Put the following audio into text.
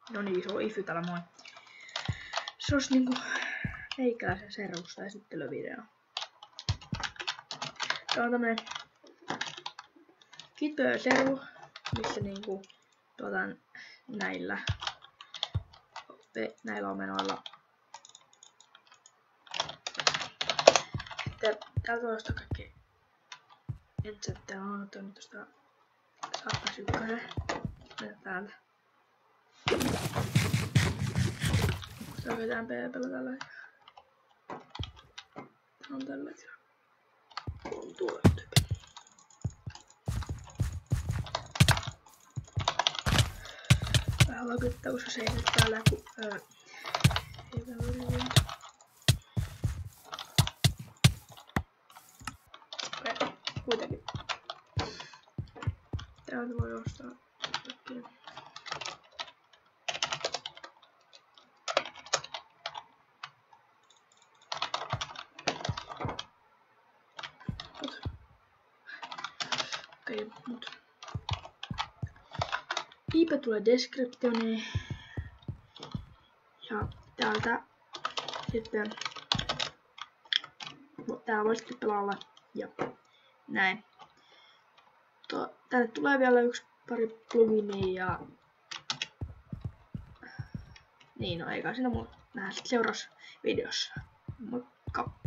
No niin, se on Ify täällä, moi. Se olisi niinku meikäläisen servusta esittelyvideo. Se on tämmönen kitpöservu, missä niinku näillä omenoilla. Sitten täältä voi ostaa kaikki ensetteä on ottanut tosta 101. Mennä täältä. Sitä vetään PvP:llä tällä hetkellä. On tällä hetkellä. On tuolla tyyppi. Vähän lakittaa, koska se ei nyt täällä ku... ei täällä ole. Okei, kuitenkin. Täältä voi ostaa kaikkia. Okei, mut. IP tulee descriptioniin. Ja täältä sitten täällä voi sitten pelailla ja näin. Tänne tulee vielä pari pluginia ja niin, no eikä siinä muuta. Nähdään sitten seuraavassa videossa. Moikka!